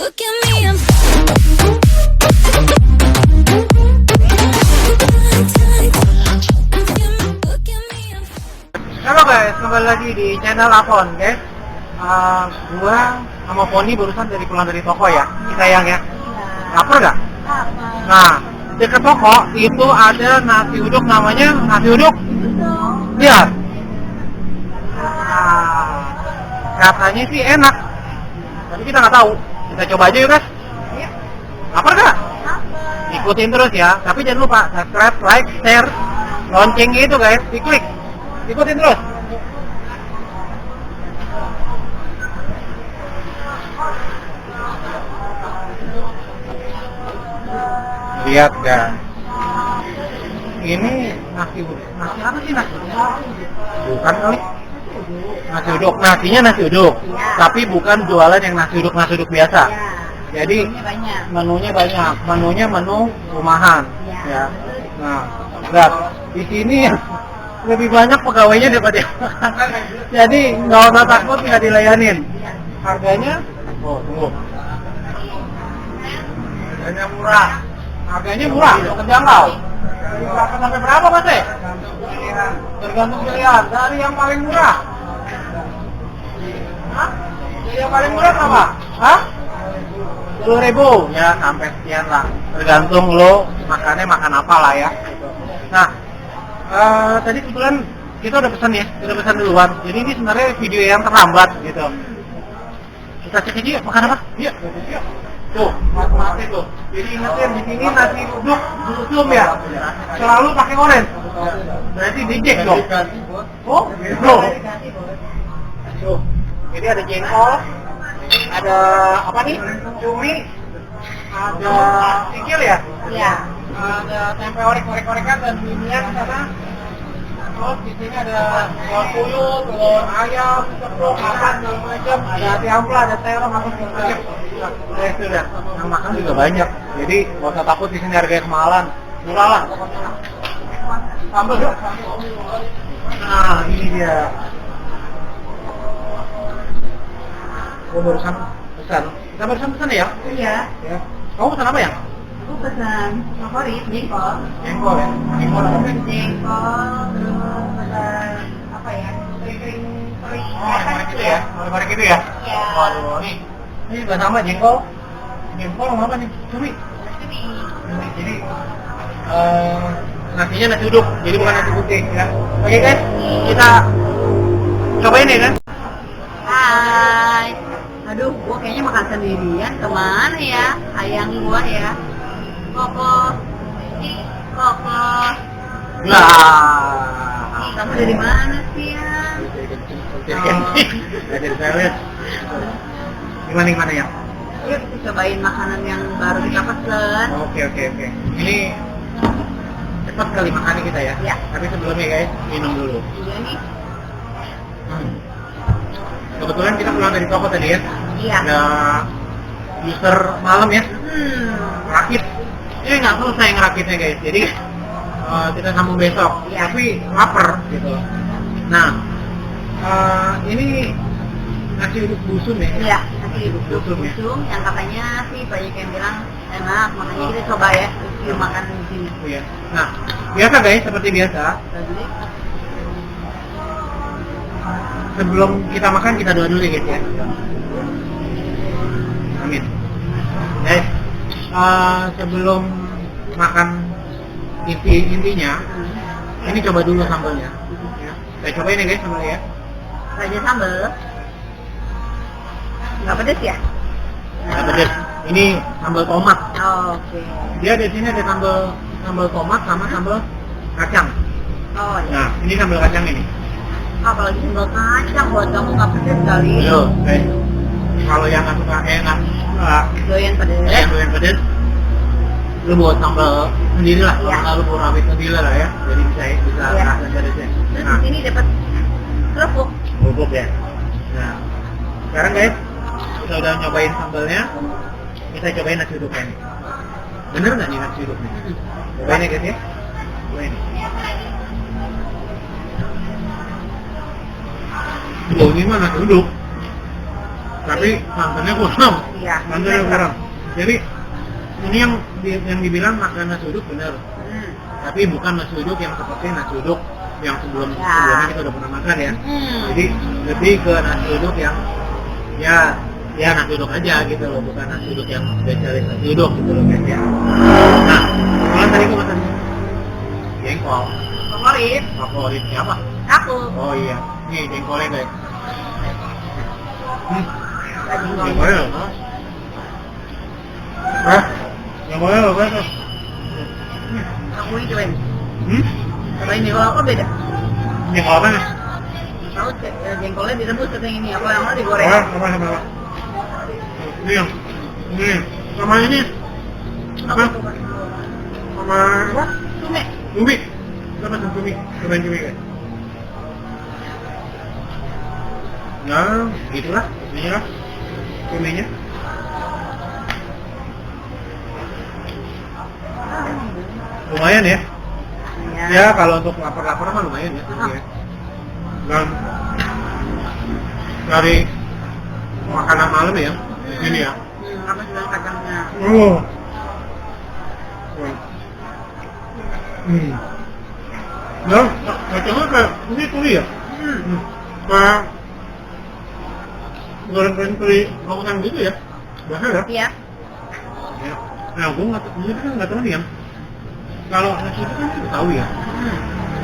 Look at me, I'm Halo guys, kembali lagi di channel Apon guys. Gua sama Poni barusan pulang dari toko ya. Kita yang ya. Lapar gak? Nah, dekat toko itu ada nasi uduk, namanya nasi uduk. Iya. Nah, katanya sih enak. Tapi kita nggak tahu. Kita coba aja yuk guys. Lapar gak? Ikutin terus ya. Tapi jangan lupa subscribe, like, share, loncengnya itu guys, diklik. Ikutin terus. Lihat guys. Ini nasi uduk. Nasi apa sih nasi uduk? Bukan kali. Nasi uduk. Nasinya nasi uduk. Tapi bukan jualan yang nasi uduk biasa. Jadi menunya banyak. Menunya menu rumahan. Ya. Nah, lihat. Di sini lebih banyak pegawainya daripada jadi nggak usah takut nggak dilayanin. Harganya, tunggu. Harganya murah, terjangkau. Berapa sampai berapa mas? Tergantung pilihan. Dari yang paling murah. Hah? Dari yang paling murah apa? Hah? 10.000 ya, sampai sekian lah. Tergantung lo makannya makan apa lah ya. Nah. Tadi kebetulan kita udah pesan ya, udah pesan duluan. Jadi ini sebenarnya video yang terlambat gitu. Kita cek aja yuk, makan apa? Iya. Tuh, mati tuh. Jadi ingetin di sini nasi uduk busum ya. Selalu pakai oren. Berarti dicek dong. Oh, tuh. Tuh. Jadi ada jengkol, ada apa nih? Cumi, ada kikil ya? Iya. Ada tempe orek-orekan dan minian sana. Terus di sini ada telur puyuh, telur ayam, ceplok, makan segala macam. Ada hati ampla, ada terong, makan segala macam. Udah itu dah. Yang makan juga banyak. Jadi nggak usah takut di sini harganya kemahalan. Murah lah. Sambal yuk. Nah ini dia. Gue barusan pesan. Kita barusan pesan ya? Iya. Ya. Kamu pesan apa ya? Aku pesan favorit jengkol. Jengkol ya? Jengkol apa? Jengkol, terus pesan apa ya? Kering-kering Oh, yang gitu ya? Goreng-goreng gitu ya? Iya. Waduh, nih. Ini juga sama jengkol. Jengkol sama apa nih? Cumi. Cumi. Jadi nasinya nasi uduk, jadi bukan nasi putih ya. Oke guys, kita cobain ya kan? Hai. Aduh, gua kayaknya makan sendirian. Kemana ya? Ayang gua ya. Koko. Lah. Kamu dari mana sih ya? Dari toilet. Gimana ya? Yuk kita cobain makanan yang baru kita pesen. Oke. Ini cepat kali makannya kita ya. Ya. Tapi sebelumnya guys, minum dulu. Iya nih. Kebetulan kita pulang dari toko tadi ya. Iya. Ada user malam ya. Rakit. Ini nggak selesai ngerakitnya guys. Jadi kita sambung besok. Iya. Tapi lapar gitu. Nah, ini nasi uduk busum ya. Iya, nasi uduk Busum ya. busum yang katanya sih banyak yang bilang enak, makanya kita coba ya, review makan di sini. Iya. Nah, biasa guys, seperti biasa. Jadi, Sebelum kita makan kita doa dulu ya guys ya. Amin. Guys, sebelum makan intinya, ini coba dulu sambalnya. Ya. Saya cobain ya guys sambalnya ya. raja sambal. Nggak pedes ya? Nggak pedes. Ini sambal tomat. Oh, oke. Dia di sini ada sambal tomat sama sambal kacang. Oh, iya. Nah, ini sambal kacang ini. Apalagi sambal kacang buat kamu nggak pedes kali. Yo, guys. Kalau yang nggak suka enak, Doyan pedes. yang doyan pedes, lu buat sambal sendiri lah. Iya. Kalau lu mau rawit sendiri lah ya. Jadi bisa Iya. rasa pedesnya. Terus Nah, di sini dapat kerupuk. bubuk ya. Nah, sekarang guys, kita udah nyobain sambalnya, kita cobain nasi uduknya nih. Bener nggak nih nasi uduknya? Cobain ya guys ya. Cobain. Loh, ini mah nasi uduk. Tapi santannya kurang. Iya. Santannya kurang. Jadi ini yang dibilang makan nasi uduk benar. Tapi bukan nasi uduk yang seperti nasi uduk yang sebelumnya kita udah pernah makan ya. Jadi lebih ke nasi uduk yang ya nasi uduk aja gitu loh, bukan nasi uduk yang spesialis nasi uduk gitu loh guys ya. Nah, kalau tadi gue makan jengkol. Favorit siapa? Aku. Oh iya, nih jengkolnya guys. Jengkol. Jengkolnya loh. Jengkolnya loh guys. Aku ini cobain. Cobain jengkol apa beda? Jengkol apa nih? Tahu jengkolnya direbus atau yang ini apa yang mau digoreng? Sama. Ini sama ini apa? Sama apa? Cumi. Sama cumi. Cobain cumi guys. Nah, gitulah, ini lah cuminya. Lumayan ya. Ya kalau untuk lapar-lapar mah lumayan ya. Dan dari makanan malam ya, ini ya. Apa sedang kacangnya? Nah, kacangnya kayak ini tuli ya. Kayak goreng tuli lontong gitu ya. Biasa ya. Iya. Nah, gue nggak tahu nih ya. Kalau nasi itu kan kita tahu ya.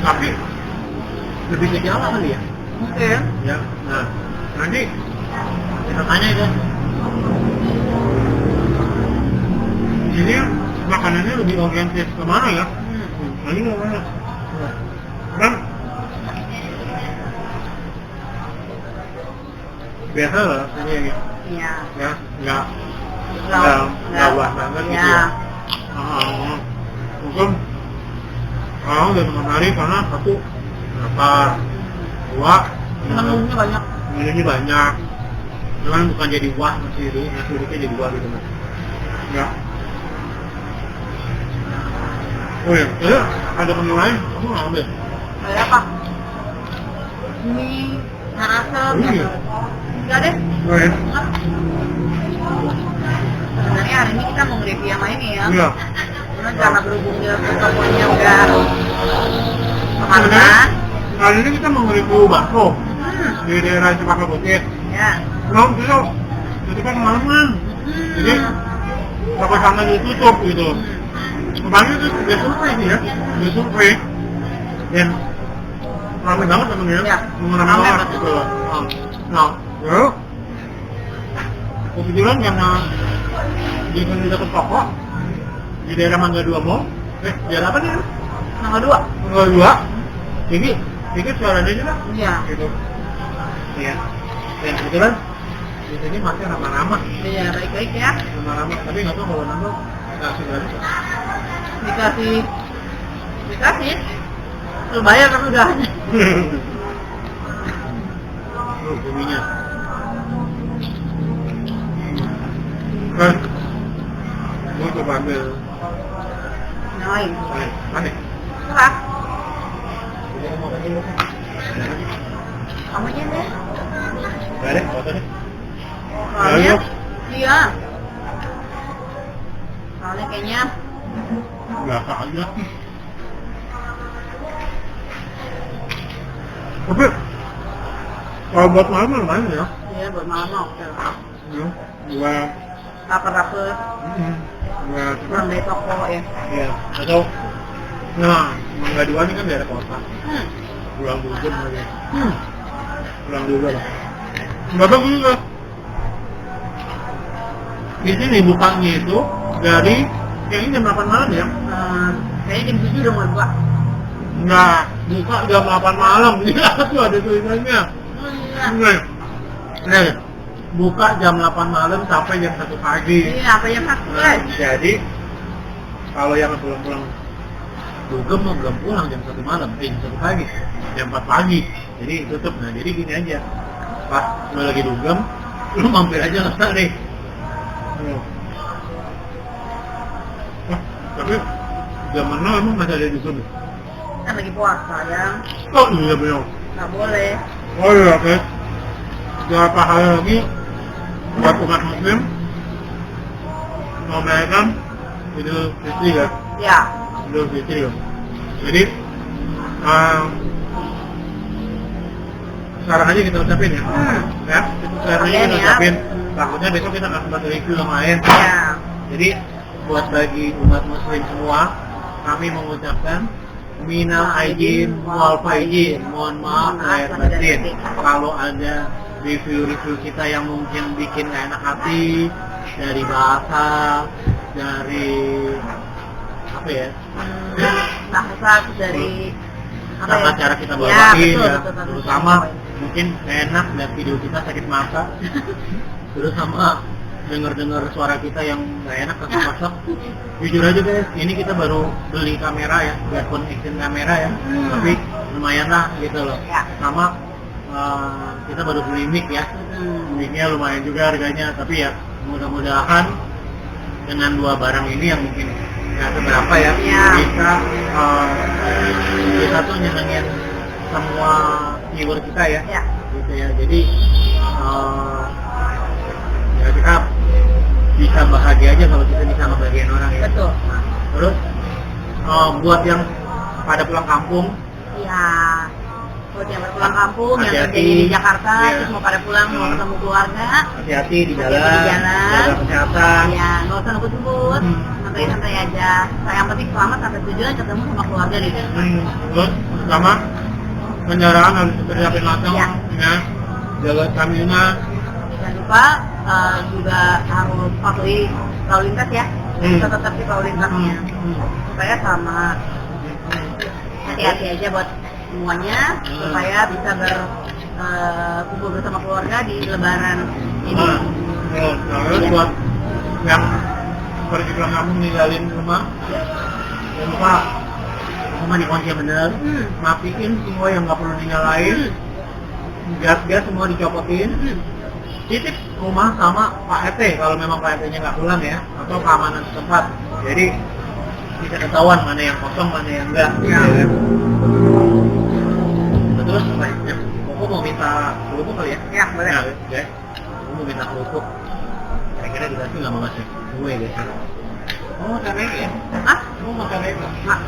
Tapi lebih ke Jawa kali ya. Mungkin. Ya. Nah, nanti kita tanya itu. Ini makanannya lebih oriented kemana ya? Ini kemana? Kan biasa lah ini ya. Iya. Ya, nggak wah banget gitu Iya. ya. Mungkin orang udah menarik karena satu lapar, dua menunya banyak, cuman bukan jadi wah nasi uduknya jadi wah gitu mas. Ya. Oh ya, ada menu lain, kamu nggak ambil? Ada apa? Ini asam. Iya. Enggak deh. Oh ya. Sebenarnya hari ini kita mau nge-review yang ini ya. Iya. Cuma karena berhubung dia tokonya udah kemana? Kali ini kita mau nge-review bakso di daerah Cempaka Bukit. Ya. Belum kita, jadi kan malaman. Jadi toko sana ditutup gitu. Kemarin itu dia survei sih ya, dia survei dan ramai banget temennya, Ya, ramai ramai banget betul. gitu loh. Nah, ya, kebetulan karena di sini dekat toko di daerah Mangga 2 Mall, daerah apa nih? Mangga 2. Mangga 2, tinggi suaranya juga, Iya. gitu. Iya, dan kebetulan di sini masih ramah-ramah, Iya, baik-baik ya. ramah-ramah, tapi nggak tahu kalau nambah kasih gratis. Dikasih. Lu bayar kan udah. Kuminya. Kan, gue coba ambil. Yang lain. Mana? Serah. Kamu aja deh. Gak ada, foto deh. Soalnya, iya. Soalnya kayaknya Gak aja. Tapi, kalau buat malam lumayan ya. iya buat malam mau oke lah. Ya, dua. Rapet-rapet. Dua. Pulang dari toko ya. Iya. Atau, nah, Mangga 2 ini kan daerah kota. Pulang dulu lagi. Pulang dulu lah. Gak bagus juga. Di sini bukanya itu dari kayaknya jam 8 malam ya. Kayaknya jam 7 udah mulai buka. Enggak, buka jam 8 malam. Iya, tuh ada tulisannya. Nih, nih, buka jam 8 malam sampai jam 1 pagi. Iya, apa yang satu guys? Jadi, kalau yang pulang-pulang dugem mau belum pulang jam 1 malam, jam 1 pagi, jam 4 pagi. Jadi tutup. Nah, jadi gini aja. Pas lu lagi dugem, lu mampir aja lah nih. Tapi zaman now emang masih ada dugem. Kan lagi puasa ya. Oh iya benar. Nggak boleh. Oh iya oke. Berapa hari lagi buat umat muslim mau merayakan Idul Fitri ya. Ya. Idul Fitri ya. Jadi sekarang aja kita ucapin ya. Ya, sekarang aja kita ucapin. Takutnya besok kita nggak sempat review yang lain. Ya. Jadi buat bagi umat muslim semua, kami mengucapkan minal aidin wal faizin, mohon maaf lahir batin kalau ada review-review kita yang mungkin bikin gak enak hati, dari bahasa, dari apa ya, bahasa, dari tata cara kita bawain ya, terutama mungkin gak enak lihat video kita sakit mata terus sama dengar suara kita yang gak enak kesek-kesek. Jujur aja guys, ini kita baru beli kamera ya, earphone action kamera ya, tapi lumayan lah gitu loh. Sama kita baru beli mic ya, micnya lumayan juga harganya, tapi ya mudah-mudahan dengan dua barang ini yang mungkin nggak seberapa ya, bisa tuh nyenengin semua viewer kita ya, gitu ya. Jadi ya kita bisa bahagia aja kalau kita bisa ngebahagiain orang ya. Betul. Nah, terus buat yang pada pulang kampung, ya, buat yang pulang kampung, yang hati-hati, kerjanya di Jakarta, ya, terus mau pada pulang, mau ketemu keluarga, hati-hati di jalan, jaga kesehatan. Ya, nggak usah ngebut-ngebut, santai-santai aja. Yang penting selamat sampai tujuan, ketemu sama keluarga di sana. Terus sama kendaraan harus dipersiapin matang, ya, jaga stamina. Jangan lupa juga harus patuhi lalu lintas ya, tetap di lalu lintasnya, supaya sama. Hati-hati aja buat semuanya, supaya bisa berkumpul bersama keluarga di Lebaran ini. Terus buat yang pergi pulang kampung ninggalin rumah, jangan lupa rumah dikunci bener, matiin semua yang nggak perlu dinyalain, gas semua dicopotin, titip rumah sama Pak RT kalau memang Pak RT-nya nggak pulang ya, atau keamanan setempat. Jadi bisa ketahuan mana yang kosong, mana yang enggak. Ya. Terus apa ya? Aku mau minta kerupuk kali ya? Ya, boleh. Nah, guys, aku mau minta kerupuk. Kira-kira dikasih nggak mau ngasih? Gue guys. Oh, makan rege ya? Hah? Mau makan rege? Nggak.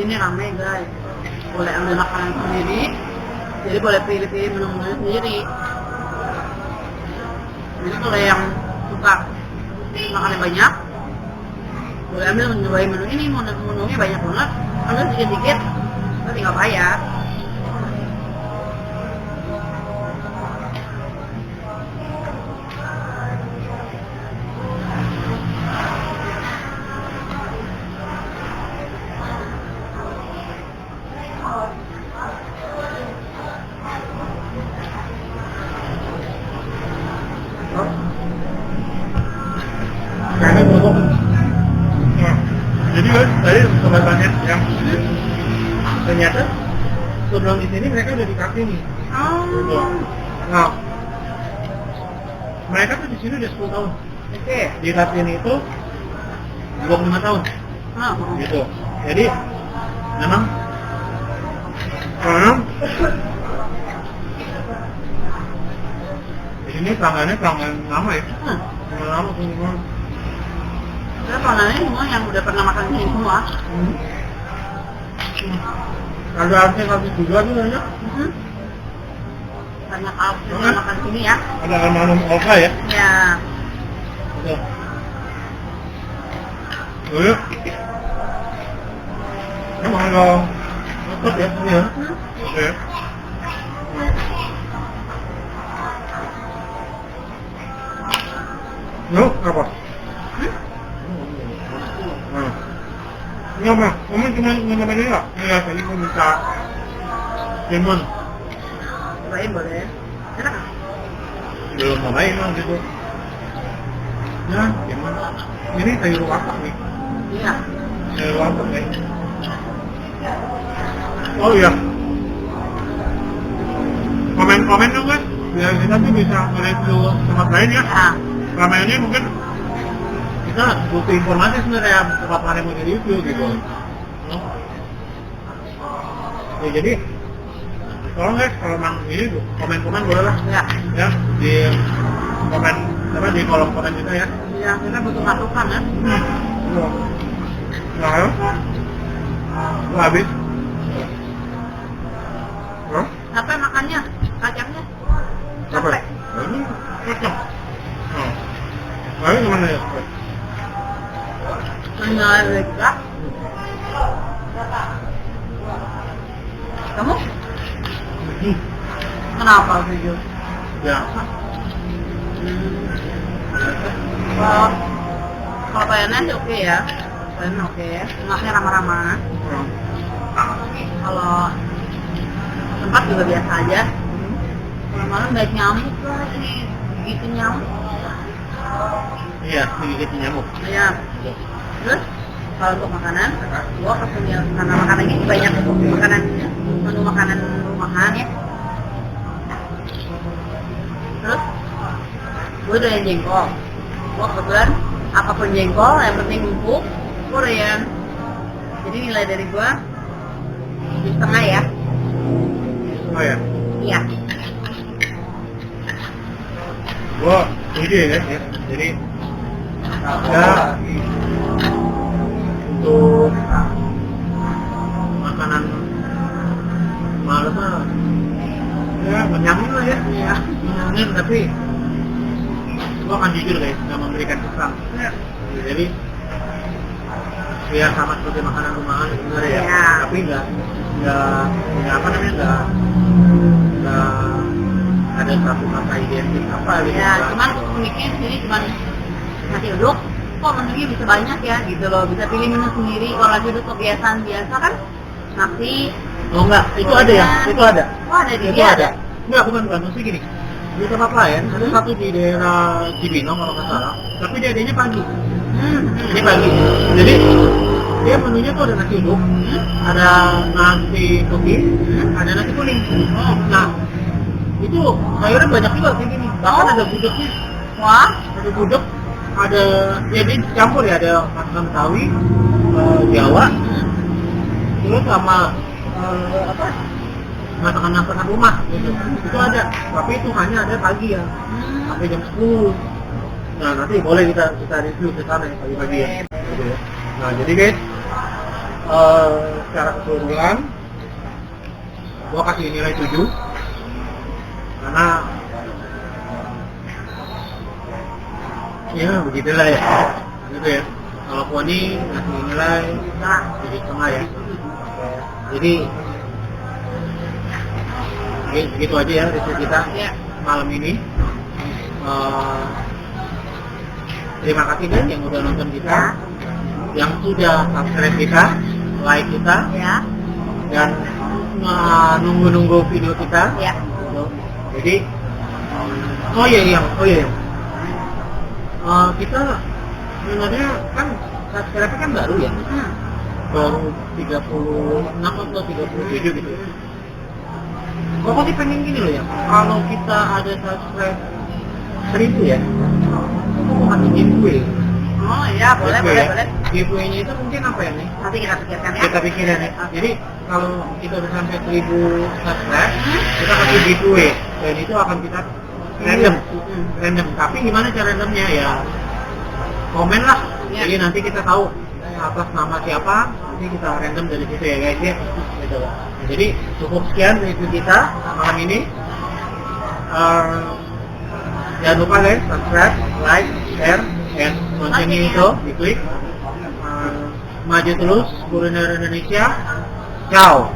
Ini rame guys, boleh ambil makanan sendiri, jadi boleh pilih-pilih menu-menu sendiri. Jadi kalau yang suka makannya banyak, boleh ambil mencobain menu ini, menunya banyak banget, ambil sedikit-sedikit, kita tinggal bayar. Jadi guys, tadi sobat banyak yang ternyata sebelum di sini mereka udah dikasih nih. Gitu. Nah, mereka tuh di sini udah 10 tahun. Oke. Di Kartini itu 25 tahun. Gitu. Jadi memang di sini pelanggan lama ya. Lama semua. Saya pelanggannya semua yang udah pernah makan di sini semua. Ada artis juga tuh banyak. Banyak artis yang makan di sini ya. Ada almarhum Olga ya. Ya. Betul. Dulu. Emang kalau tetap ya ini ya. Oke. Lu apa? Enggak mah, kamu cuma nyobain ini nggak? Enggak, tadi aku minta timun. Cobain boleh. Enak nggak? Belum nyobain lah gitu. Ya, timun. Ini sayur watak nih. Iya. Dari warteg ya. Oh iya. Komen-komen dong guys, biar kita tuh bisa nge-review tempat lain ya. Ya. Selama ini mungkin kita butuh informasi sebenarnya tempat mana yang mau di-review gitu. Ya jadi tolong guys, kalau memang ini komen-komen boleh lah Ya. di komen apa di kolom komen kita ya. Ya, kita butuh masukan ya. Nah, ya. Udah habis. Hah? Capek makannya, kacangnya. Capek. Ini kacang. Oh. Lalu gimana ya? Mengalir juga. Kamu? Kenapa tujuh? Ya. Kalau bayangan sih oke ya. Bayangan oke ya. Enggaknya ramah-ramah. Kalau tempat juga biasa aja. Malam banyak nyamuk lah sih. Gitu nyamuk. Iya, digigit nyamuk. Ya. Terus kalau untuk makanan, gua punya makanan ini banyak untuk makanan menu makanan rumahan ya. Terus gue doyan jengkol. Gue kebetulan apapun jengkol yang penting empuk, gue doyan. Jadi nilai dari gue 7,5 ya. Oh ya. Iya. Gua setuju ya guys ya. Jadi ya untuk makanan malam mah ya menyamin lah ya. Iya. Menyamin tapi gua akan jujur guys, nggak memberikan kesan. Jadi ya sama seperti makanan rumahan sebenarnya ya. Iya. Tapi nggak apa namanya nggak ada satu kata identik apa gitu. Ya, cuman uniknya di sini cuman nasi uduk. Kok menunya bisa banyak ya gitu loh. Bisa pilih menu sendiri. Kalau nasi uduk kebiasaan biasa kan nasi. Oh enggak, itu ada ya? Itu ada. Oh ada di Itu dia ada. Enggak, bukan maksudnya gini. Di tempat lain ada satu di daerah Cibinong kalau nggak salah, tapi dia adanya pagi. Ini pagi. Jadi dia menunya tuh ada nasi uduk, ada nasi putih, ada nasi kuning. Oh, nah itu sayurnya banyak juga kayak gini. Bahkan ada gudegnya. Wah. Ada gudeg, ada jadi campur ya, ada masakan Betawi, Jawa, terus sama apa? Masakan rumah gitu. Itu ada, tapi itu hanya ada pagi ya, sampai jam 10. Nah nanti boleh kita review ke sana ya pagi-pagi ya. Gitu ya. Nah jadi guys, secara keseluruhan, gua kasih nilai 7 karena ya begitulah ya, gitu ya. Kalau Poni ngasih nilai 7,5 ya. Jadi gitu aja ya review kita malam ini. Terima kasih guys yang udah nonton kita, yang sudah subscribe kita, like kita, dan nunggu video kita. Jadi kita sebenarnya kan subscribe kan baru ya, baru 36 atau 37 gitu. Kok sih pengen gini loh ya, kalau kita ada subscribe 1000 ya, aku mau kasih giveaway. Oh iya, boleh. Giveaway-nya itu mungkin apa ya nih? Nanti kita pikirkan ya. Kita pikirin ya. Jadi kalau kita udah sampai 1000 subscribe, kita kasih giveaway dan itu akan kita random. Tapi gimana cara randomnya ya? Komen lah. Jadi nanti kita tahu atas nama siapa, nanti kita random dari situ ya guys ya. Gitu. Jadi cukup sekian review kita malam ini. Jangan lupa guys, subscribe, like, share, dan loncengnya itu diklik. Maju terus kuliner Indonesia. Ciao.